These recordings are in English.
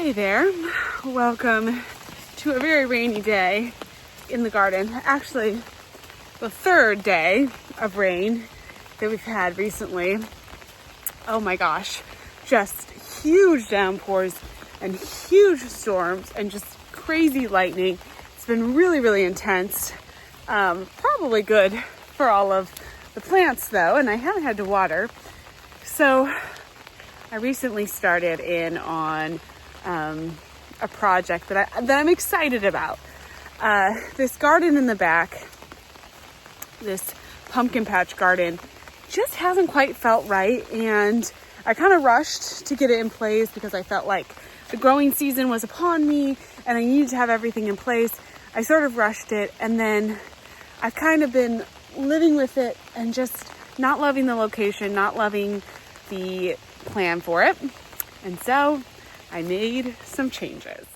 Hey there, welcome to a very rainy day in the garden. Actually, the third day of rain that we've had recently. Oh my gosh, just huge downpours and huge storms and just crazy lightning. It's been really, really intense. Probably good for all of the plants though, and I haven't had to water. So I recently started in on a project that I'm excited about. This garden in the back, this pumpkin patch garden, just hasn't quite felt right, and I kind of rushed to get it in place because I felt like the growing season was upon me and I needed to have everything in place. I sort of rushed it, and then I've kind of been living with it and just not loving the location, not loving the plan for it. And so I made some changes.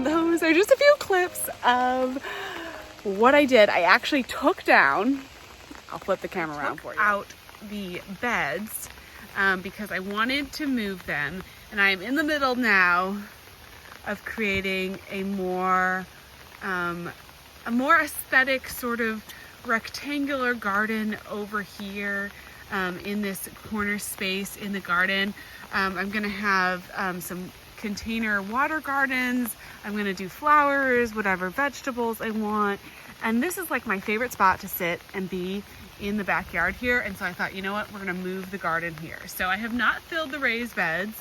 Those are just a few clips of what I did. I actually took down, I'll flip the camera around for you, out the beds because I wanted to move them, and I'm in the middle now of creating a more aesthetic sort of rectangular garden over here in this corner space in the garden. I'm gonna have some container water gardens. I'm going to do flowers, whatever vegetables I want. And this is like my favorite spot to sit and be in the backyard here. And so I thought, you know what, we're going to move the garden here. So I have not filled the raised beds.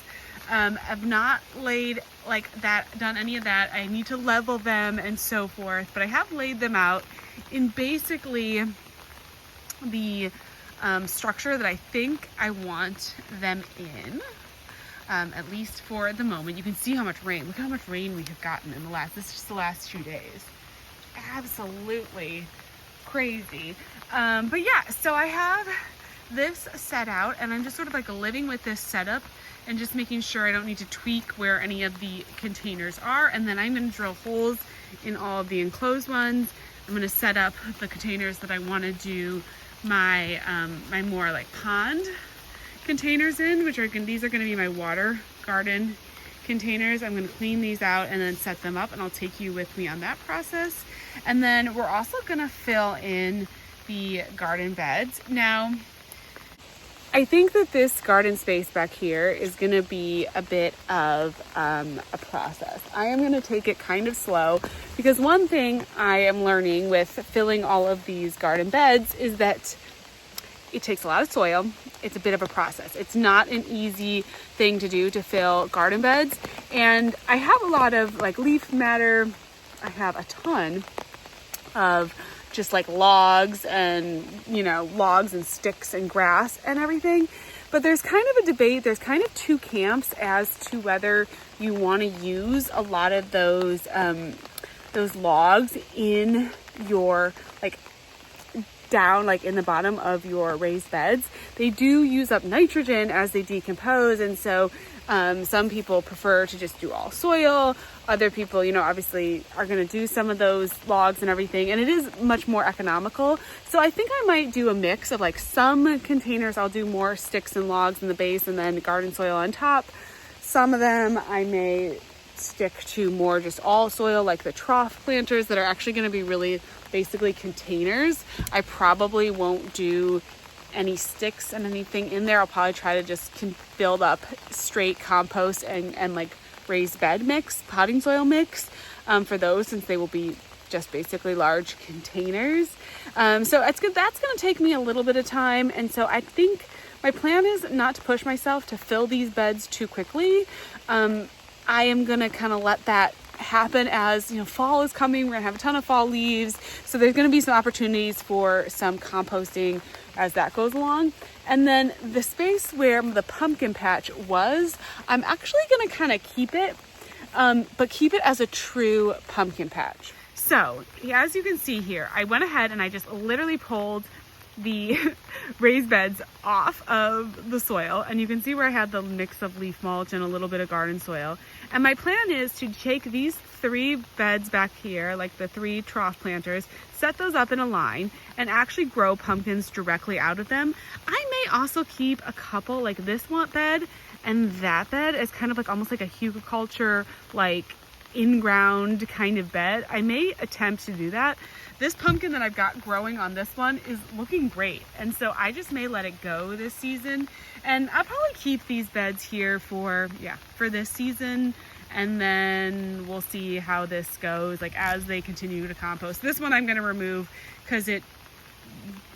I've not laid like that, done any of that. I need to level them and so forth, but I have laid them out in basically the structure that I think I want them in. At least for the moment. You can see how much rain, look how much rain we have gotten in this is just the last 2 days. Absolutely crazy. But yeah, so I have this set out, and I'm just sort of like living with this setup and just making sure I don't need to tweak where any of the containers are. And then I'm going to drill holes in all of the enclosed ones. I'm going to set up the containers that I want to do my my more like pond containers in, these are going to be my water garden containers. I'm going to clean these out and then set them up, and I'll take you with me on that process. And then we're also going to fill in the garden beds. Now, I think that this garden space back here is going to be a bit of a process. I am going to take it kind of slow, because one thing I am learning with filling all of these garden beds is that it takes a lot of soil. It's a bit of a process. It's not an easy thing to do to fill garden beds. And I have a lot of like leaf matter. I have a ton of just like logs and, logs and sticks and grass and everything. But there's kind of a debate. There's kind of two camps as to whether you want to use a lot of those logs in your down in the bottom of your raised beds. They do use up nitrogen as they decompose, and so some people prefer to just do all soil. Other people, obviously are going to do some of those logs and everything, and it is much more economical. So I think I might do a mix of some containers I'll do more sticks and logs in the base and then garden soil on top. Some of them I may stick to more just all soil, like the trough planters that are actually going to be really basically containers. I probably won't do any sticks and anything in there. I'll probably try to just build up straight compost and raised bed mix, potting soil mix for those, since they will be just basically large containers. So that's good. That's going to take me a little bit of time. And so I think my plan is not to push myself to fill these beds too quickly. I am going to kind of let that happen as fall is coming. We're gonna have a ton of fall leaves, so there's going to be some opportunities for some composting as that goes along. And then the space where the pumpkin patch was, I'm actually going to kind of keep it, but keep it as a true pumpkin patch. So as you can see here, I went ahead and I just literally pulled the raised beds off of the soil, and you can see where I had the mix of leaf mulch and a little bit of garden soil. And my plan is to take these 3 beds back here, like the 3 trough planters, set those up in a line and actually grow pumpkins directly out of them. I may also keep a couple, like this one bed and that bed, as kind of like almost like a hugelkultur, like in-ground kind of bed. I may attempt to do that. This pumpkin that I've got growing on this one is looking great, and so I just may let it go this season, and I'll probably keep these beds here for this season, and then we'll see how this goes, like as they continue to compost. This one I'm going to remove because it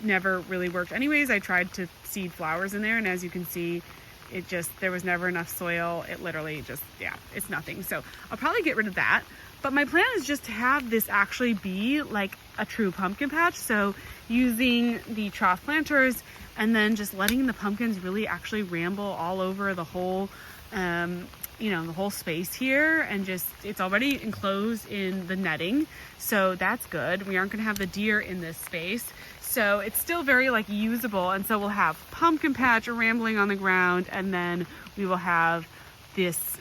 never really worked anyways. I tried to seed flowers in there, and as you can see, there was never enough soil. It literally just, it's nothing. So I'll probably get rid of that. But my plan is just to have this actually be like a true pumpkin patch. So using the trough planters and then just letting the pumpkins really actually ramble all over the whole, the whole space here. And just, it's already enclosed in the netting. So that's good. We aren't going to have the deer in this space. So it's still very like usable. And so we'll have pumpkin patch rambling on the ground, and then we will have this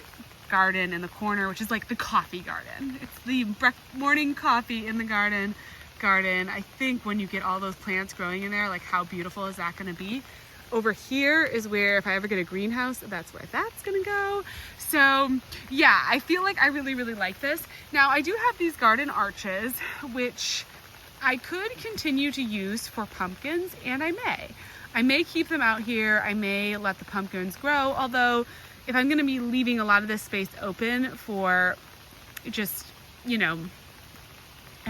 garden in the corner, which is like the coffee garden. It's the morning coffee in the garden. I think when you get all those plants growing in there, like how beautiful is that going to be? Over here is where, if I ever get a greenhouse, that's where that's going to go. So yeah, I feel like I really, really like this. Now I do have these garden arches, which I could continue to use for pumpkins, and I may keep them out here. I may let the pumpkins grow, although if I'm going to be leaving a lot of this space open for just, I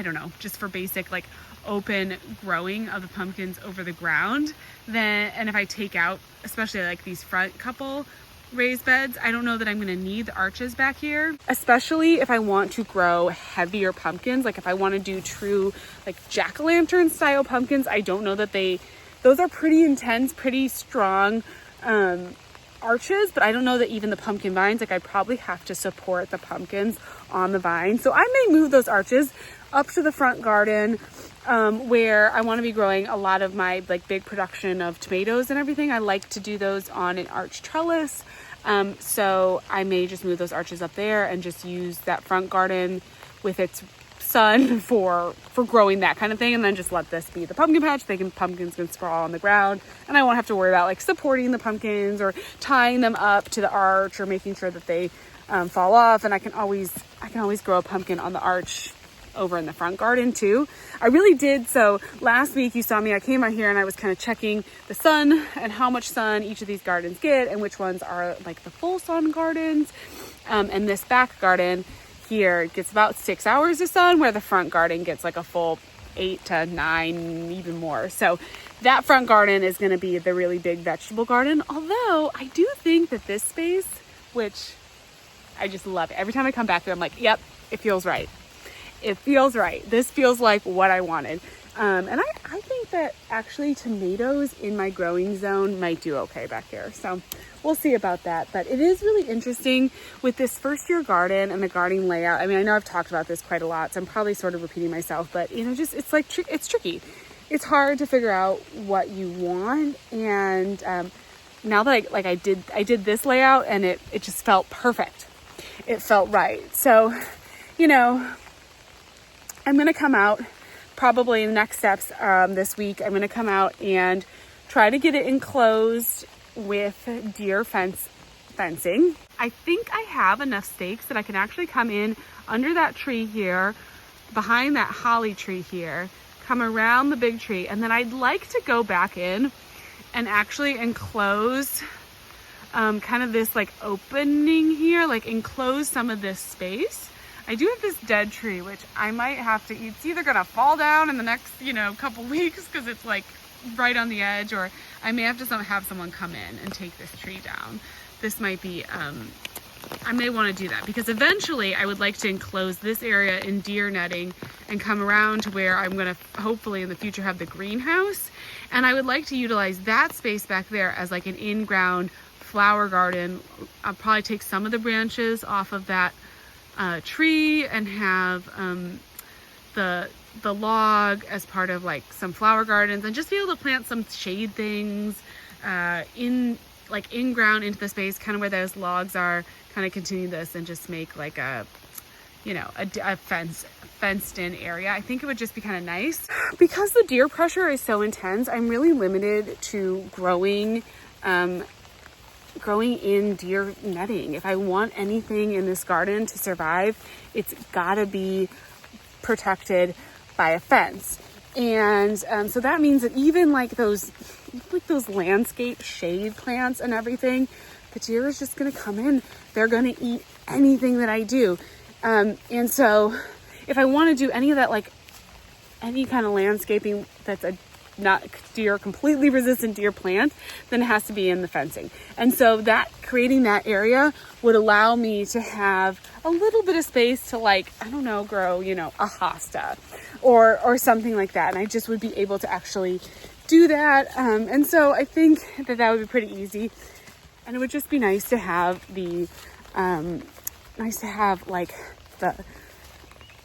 don't know, just for basic like open growing of the pumpkins over the ground, then, and if I take out, especially like these front couple raised beds, I don't know that I'm going to need the arches back here, especially if I want to grow heavier pumpkins. Like if I want to do true like jack-o'-lantern style pumpkins, I don't know that those are pretty intense, pretty strong arches, but I don't know that even the pumpkin vines, like I probably have to support the pumpkins on the vine. So I may move those arches up to the front garden, where I want to be growing a lot of my like big production of tomatoes and everything. I like to do those on an arch trellis. So I may just move those arches up there and just use that front garden with its sun for growing that kind of thing, and then just let this be the pumpkin patch. Pumpkins can sprawl on the ground, and I won't have to worry about like supporting the pumpkins or tying them up to the arch or making sure that they fall off. And I can always grow a pumpkin on the arch over in the front garden too. I really did. So last week you saw me, I came out here and I was kind of checking the sun and how much sun each of these gardens get and which ones are like the full sun gardens. And this back garden here gets about 6 hours of sun, where the front garden gets like a full 8 to 9, even more. So that front garden is going to be the really big vegetable garden. Although I do think that this space, which I just love it. Every time I come back here, I'm like, yep, it feels right. It feels right. This feels like what I wanted. And I think that actually tomatoes in my growing zone might do okay back here. So we'll see about that. But it is really interesting with this first year garden and the gardening layout. I mean, I know I've talked about this quite a lot, so I'm probably sort of repeating myself, but just, it's like, it's tricky. It's hard to figure out what you want. And now that I did this layout, and it just felt perfect. It felt right. So, I'm going to come out probably in the next steps this week. I'm going to come out and try to get it enclosed with deer fencing. I think I have enough stakes that I can actually come in under that tree here, behind that holly tree here, come around the big tree, and then I'd like to go back in and actually enclose kind of this like opening here, like enclose some of this space. I do have this dead tree, which I might have to, it's either gonna fall down in the next, couple weeks because it's like right on the edge, or I may have to have someone come in and take this tree down. This might be, I may want to do that because eventually I would like to enclose this area in deer netting and come around to where I'm gonna hopefully in the future have the greenhouse. And I would like to utilize that space back there as like an in-ground flower garden. I'll probably take some of the branches off of that tree and have the log as part of like some flower gardens, and just be able to plant some shade things in ground into the space, kind of where those logs are, kind of continue this and just make like a, you know, a fenced in area. I think it would just be kind of nice. Because the deer pressure is so intense, I'm really limited to growing in deer netting. If I want anything in this garden to survive, it's gotta be protected by a fence. And so that means that even like those landscape shade plants and everything, the deer is just gonna come in. They're gonna eat anything that I do. And so if I want to do any of that, like any kind of landscaping that's a not deer, completely resistant deer plant, then it has to be in the fencing. And so that creating that area would allow me to have a little bit of space to, like, I don't know, grow, you know, a hosta or something like that. And I just would be able to actually do that. And so I think that would be pretty easy. And it would just be nice to have like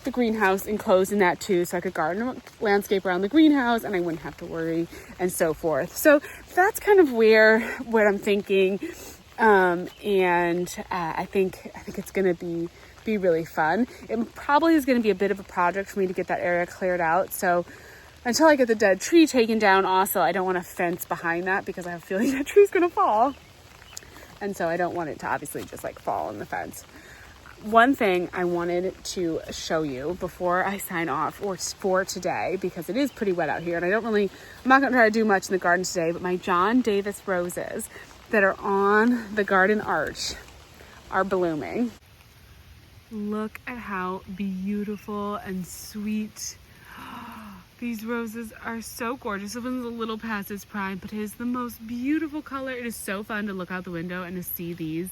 the greenhouse enclosed in that too, so I could garden landscape around the greenhouse and I wouldn't have to worry and so forth. So that's kind of what I'm thinking. And I think it's going to be really fun. It probably is going to be a bit of a project for me to get that area cleared out. So until I get the dead tree taken down, also, I don't want to fence behind that because I have a feeling that tree's going to fall. And so I don't want it to obviously just like fall in the fence. One thing I wanted to show you before I sign off, or for today, because it is pretty wet out here, and I'm not going to try to do much in the garden today, but my John Davis roses that are on the garden arch are blooming. Look at how beautiful and sweet. These roses are so gorgeous. This one's a little past its prime, but it is the most beautiful color. It is so fun to look out the window and to see these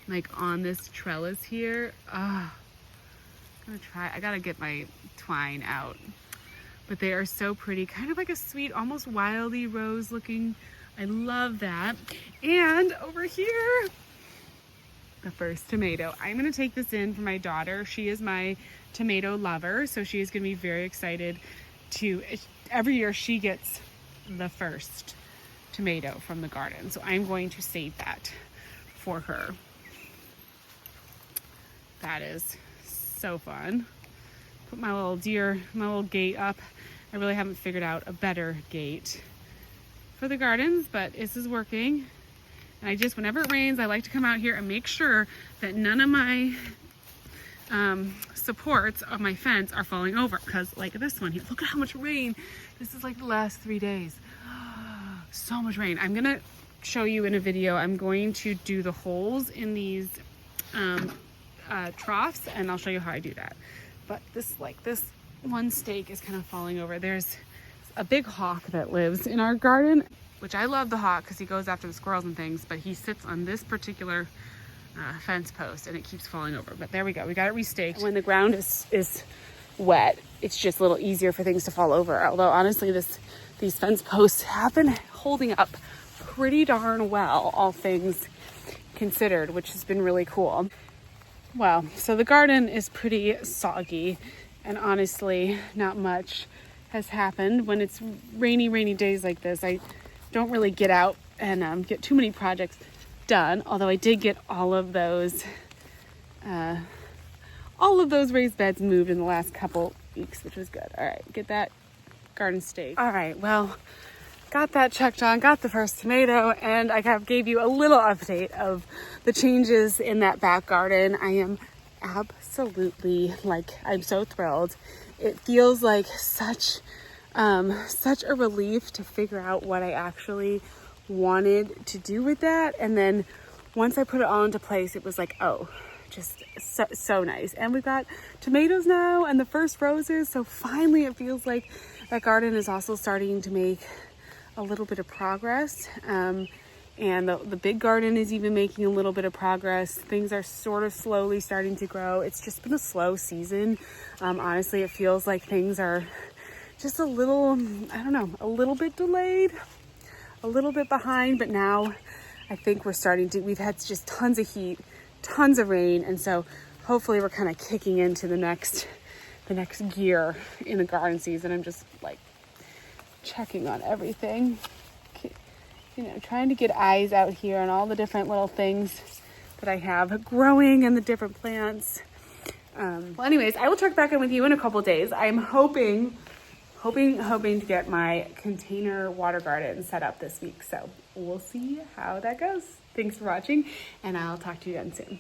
like on this trellis here. I'm gonna try, I gotta get my twine out, but they are so pretty, kind of like a sweet, almost wildy rose looking. I love that. And over here, the first tomato. I'm gonna take this in for my daughter. She is my tomato lover, so she is gonna be very excited to, every year she gets the first tomato from the garden, so I'm going to save that for her. That is so fun. Put my little gate up. I really haven't figured out a better gate for the gardens, but this is working. And I just, whenever it rains, I like to come out here and make sure that none of my supports of my fence are falling over. Because like this one here, look at how much rain. This is like the last 3 days. So much rain. I'm gonna show you in a video. I'm going to do the holes in these troughs, and I'll show you how I do that. But this one stake is kind of falling over. There's a big hawk that lives in our garden, which I love the hawk because he goes after the squirrels and things, but he sits on this particular fence post and it keeps falling over. But there we go, we got it restaked. When the ground is wet, it's just a little easier for things to fall over. Although honestly, these fence posts have been holding up pretty darn well, all things considered, which has been really cool. Well, so the garden is pretty soggy, and honestly, not much has happened. When it's rainy days like this, I don't really get out and get too many projects done, although I did get all of those raised beds moved in the last couple weeks, which was good. All right, get that garden staked. All right, well, got that checked on, got the first tomato, and I gave you a little update of the changes in that back garden. I am absolutely, I'm so thrilled. It feels like such a relief to figure out what I actually wanted to do with that. And then once I put it all into place, it was like, oh, just so nice. And we've got tomatoes now and the first roses. So finally it feels like that garden is also starting to make a little bit of progress. And the big garden is even making a little bit of progress. Things are sort of slowly starting to grow. It's just been a slow season. Honestly, it feels like things are just a little, a little bit delayed, a little bit behind, but now I think we've had just tons of heat, tons of rain. And so hopefully we're kind of kicking into the next the next gear in the garden season. I'm just like checking on everything, you know, trying to get eyes out here on all the different little things that I have growing and the different plants. Well, anyways, I will check back in with you in a couple days. I'm hoping to get my container water garden set up this week. So we'll see how that goes. Thanks for watching, and I'll talk to you again soon.